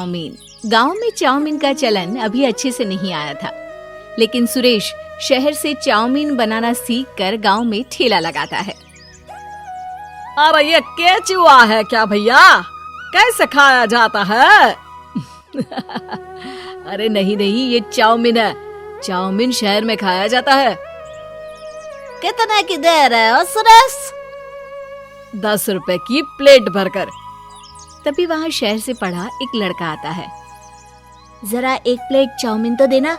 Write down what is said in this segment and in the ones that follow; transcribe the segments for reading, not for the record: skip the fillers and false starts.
Chowmein. गांव में chowmein का चलन अभी अच्छे से नहीं आया था, लेकिन सुरेश शहर से चाउमीन बनाना सीखकर गांव में ठेला लगाता है। अरे ये केचुआ है क्या भैया? कैसे खाया जाता है? अरे नहीं नहीं, ये चाउमीन है। चाउमीन शहर में खाया जाता है। कितने की दे रहे हो सुरेश? 10 रुपए की प्लेट भरकर। तभी वहां शहर से पढ़ा एक लड़का आता है। जरा एक प्लेट चाउमीन तो देना।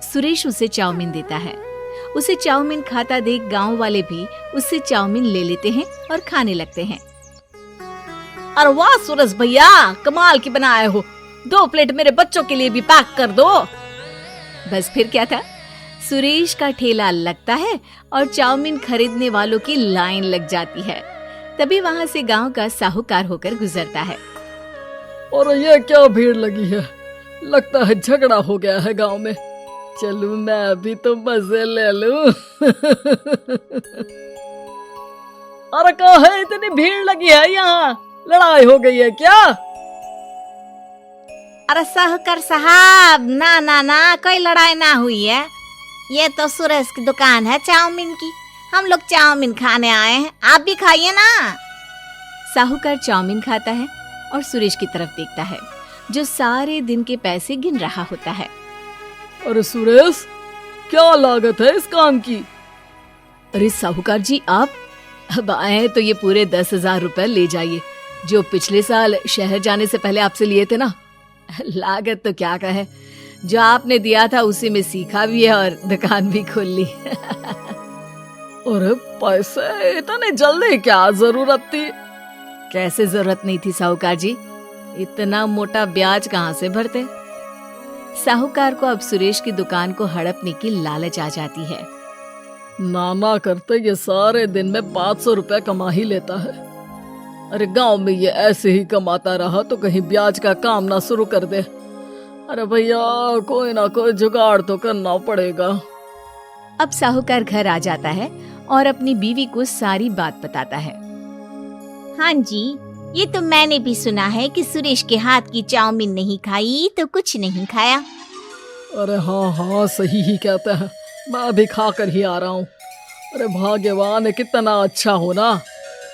सुरेश उसे चाउमीन देता है। उसे चाउमीन खाता देख गांव वाले भी उससे चाउमीन ले लेते हैं और खाने लगते हैं। अरे वाह सुरेश भैया, कमाल की बनाए हो। 2 प्लेट मेरे बच्चों के लिए भी पैक कर दो। बस फिर क्या था, सुरेश का ठेला लगता है और चाउमीन खरीदने वालों की लाइन लग जाती है। तभी वहां से गांव का साहूकार होकर गुजरता है। और ये क्या भीड़ लगी है? लगता है झगड़ा हो गया है गांव में। चलूं मैं अभी तो मजे ले लूं। अरे कहाँ है, इतनी भीड़ लगी है यहाँ? लड़ाई हो गई है क्या? अरे साहूकार साहब, ना ना ना, कोई लड़ाई ना हुई है। ये तो सुरेश की दुकान है चाउमीन की। हम लोग चाउमीन खाने आए हैं, आप भी खाइए ना। साहूकार चाउमीन खाता है और सुरेश की तरफ देखता है, जो सारे दिन के पैसे गिन रहा होता है। अरे सुरेश, क्या लागत है इस काम की? अरे साहूकार जी, आप अब आए हैं तो ये पूरे 10,000 रुपए ले जाइए, जो पिछले साल शहर जाने से पहले आपसे लिए थे ना। लागत तो क्या कहे, जो आपने दिया था उसी में सीखा भी है और दुकान भी खोल ली। अरे पैसे इतने जल्दी क्या जरूरत थी? कैसे जरूरत नहीं थी साहूकार जी, इतना मोटा ब्याज कहाँ से भरते। साहूकार को अब सुरेश की दुकान को हड़पने की लालच आ जाती है। नाना करते ये सारे दिन में 500 रुपए कमा ही लेता है। अरे गांव में ये ऐसे ही कमाता रहा तो कहीं ब्याज का काम ना शुरू कर दे। अरे भैया, कोई ना कोई जुगाड़ तो करना पड़ेगा। अब साहूकार घर आ जाता है और अपनी बीवी को सारी बात बताता है। हाँ जी, ये तो मैंने भी सुना है कि सुरेश के हाथ की चाउमीन नहीं खाई तो कुछ नहीं खाया। अरे हाँ हाँ, सही ही कहते हैं। मैं भी खा कर ही आ रहा हूँ। अरे भाग्यवान है, कितना अच्छा हो ना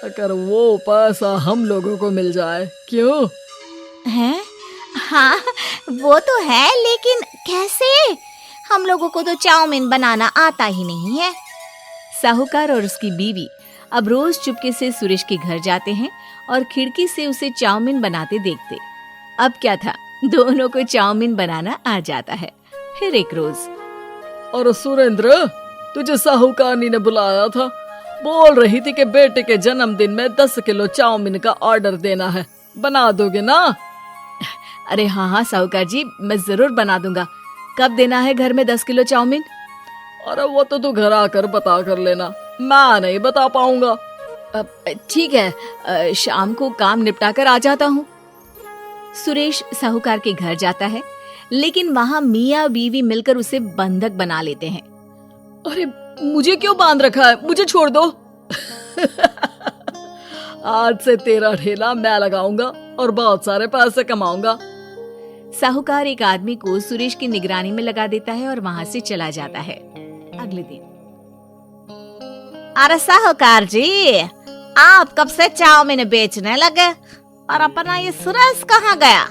अगर वो पैसा हम लोगों को मिल जाए। क्यों है? हाँ वो तो है, लेकिन कैसे? हम लोगों को तो चाउमीन बनाना आता ही नहीं है। साहूकार और उसकी बीवी अब रोज चुपके से सुरेश के घर जाते हैं और खिड़की से उसे चाउमीन बनाते देखते। अब क्या था, दोनों को चाउमीन बनाना आ जाता है। फिर एक रोज, और सुरेंद्र, तुझे साहूकारनी ने बुलाया था। बोल रही थी कि बेटे के जन्मदिन में 10 किलो चाउमीन का ऑर्डर देना है, बना दोगे ना? अरे हाँ हाँ साहूकार जी, मैं जरूर बना दूंगा। कब देना है घर में 10 किलो चाउमीन? अरे वो तो तू घर आकर बता कर लेना, मैं नहीं बता पाऊंगा। ठीक है, शाम को काम निपटा कर आ जाता हूँ। सुरेश साहूकार के घर जाता है, लेकिन वहाँ मियाँ बीवी मिलकर उसे बंधक बना लेते हैं। अरे मुझे क्यों बांध रखा है? मुझे छोड़ दो। आज से तेरा ठेला मैं लगाऊंगा और बहुत सारे पैसे कमाऊंगा। साहूकार एक आदमी को सुरेश की निगरानी में लगा देता है और वहाँ से चला जाता है। अगले दिन, अरे साहूकार जी, आप कब से चाउमीन बेचने लगे और अपना ये सुरेश कहाँ गया?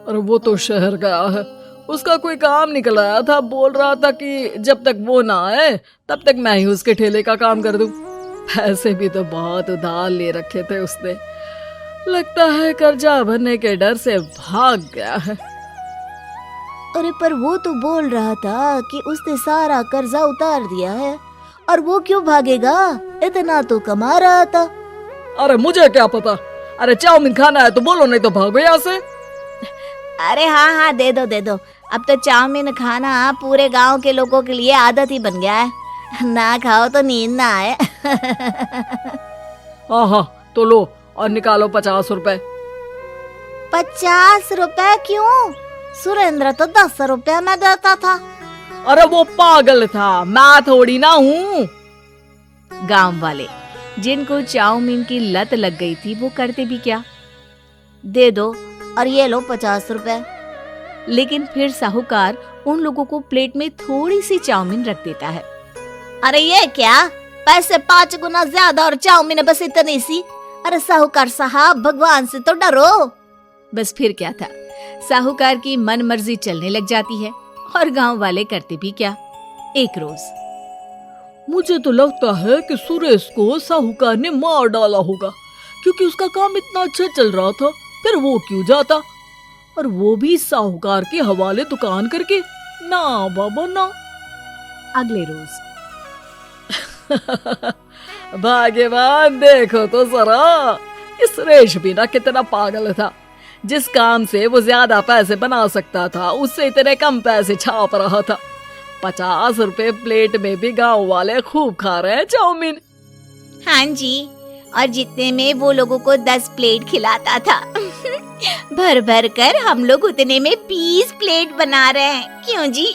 अरे वो तो शहर गया है, उसका कोई काम निकल आया था। बोल रहा था कि जब तक वो ना आए तब तक मैं ही उसके ठेले का काम कर दूं। पैसे भी तो बहुत उधार ले रखे थे उसने। लगता है कर्जा भरने के डर से भाग गया है। अरे पर वो तो बोल रहा था कि उसने सारा कर्जा उतार दिया है, और वो क्यों भागेगा? इतना तो कमा रहा था। अरे मुझे क्या पता। अरे चाउमीन खाना है तो बोलो, नहीं तो भागो यहाँ से। अरे हाँ हाँ, दे दो दे दो। अब तो चाउमीन खाना पूरे गांव के लोगों के लिए आदत ही बन गया है। ना खाओ तो नींद ना आए। हाँ हाँ, तो लो और निकालो 50 रुपए। 50 रुपए क्यों? सुरेंद्र तो 10 रुपए में देता था। अरे वो पागल था, मैं थोड़ी ना हूँ। गांव वाले जिनको चाउमीन की लत लग गई थी, वो करते भी क्या, दे दो और ये लो 50 रुपए। लेकिन फिर साहूकार उन लोगों को प्लेट में थोड़ी सी चाउमीन रख देता है। अरे ये क्या, पैसे 5 गुना ज्यादा और चाउमीन बस इतनी सी। अरे साहूकार साहब, भगवान से तो डरो। बस फिर क्या था, साहूकार की मन मर्जी चलने लग जाती है और गांव वाले करते भी क्या। एक रोज मुझे तो लगता है कि सुरेश को साहूकार ने मार डाला होगा, क्योंकि उसका काम इतना अच्छा चल रहा था, फिर वो क्यों जाता, और वो भी साहूकार के हवाले दुकान करके। ना बाबा ना। अगले रोज भाग्यवान, देखो तो जरा, इस सुरेश भी ना कितना पागल था। जिस काम से वो ज्यादा पैसे बना सकता था, उससे इतने कम पैसे छाप रहा था। 50 रुपए प्लेट में भी गांव वाले खूब खा रहे हैं चाउमीन। हाँ जी, और जितने में वो लोगों को 10 प्लेट खिलाता था। भर भर कर हम लोग उतने में 20 प्लेट बना रहे हैं, क्यों जी?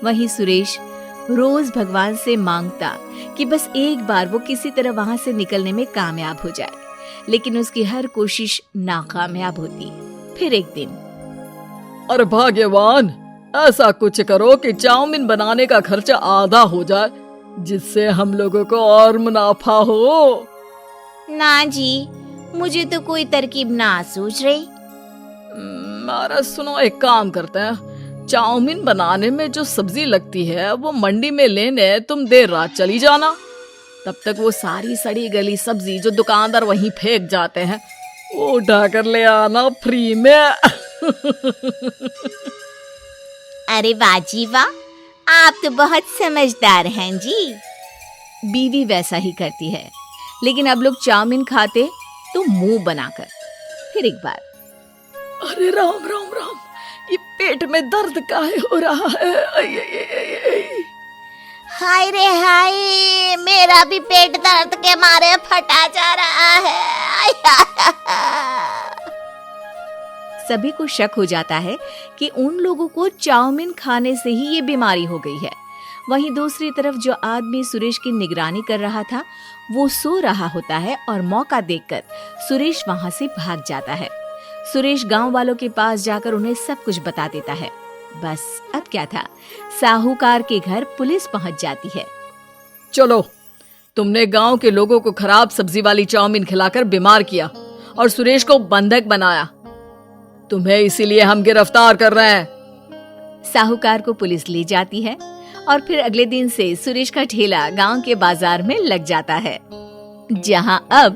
वहीं सुरेश रोज भगवान से मांगता कि बस एक बार वो किसी तरह वहां से निकलने में कामयाब हो जाए, लेकिन उसकी हर कोशिश नाकामयाब होती। फिर एक दिन, अरे भाग्यवान, ऐसा कुछ करो कि चाउमीन बनाने का खर्चा आधा हो जाए, जिससे हम लोगों को और मुनाफा हो। ना जी, मुझे तो कोई तरकीब ना सूझ रही। अरे सुनो, एक काम करते हैं, चाउमीन बनाने में जो सब्जी लगती है वो मंडी में लेने तुम देर रात चली जाना। तब तक वो सारी सड़ी गली सब्जी जो दुकानदार वहीं फेंक जाते हैं, वो उठा कर ले आना फ्री में। अरे वाह जी वाह, आप तो बहुत समझदार हैं जी। बीवी वैसा ही करती है, लेकिन अब लोग चाउमीन खाते तो मुंह बनाकर। फिर एक बार, अरे राम राम राम, ये पेट में दर्द काहे हो रहा है? आई, आई, आई, आई। हाय रे हाय, मेरा भी पेट दर्द के मारे फटा जा रहा है। सभी को शक हो जाता है कि उन लोगों को चाउमीन खाने से ही ये बीमारी हो गई है। वहीं दूसरी तरफ जो आदमी सुरेश की निगरानी कर रहा था, वो सो रहा होता है और मौका देखकर सुरेश वहां से भाग जाता है। सुरेश गांव वालों के पास जाकर उन्हें सब कुछ बता देता है। बस अब क्या था, साहूकार के घर पुलिस पहुंच जाती है। चलो, तुमने गांव के लोगों को खराब सब्जी वाली चाउमीन खिलाकर बीमार किया और सुरेश को बंधक बनाया। तुम्हें इसीलिए हम गिरफ्तार कर रहे हैं। साहूकार को पुलिस ले जाती है और फिर अगले दिन से सुरेश का ठेला गांव के बाजार में लग जाता है, जहां अब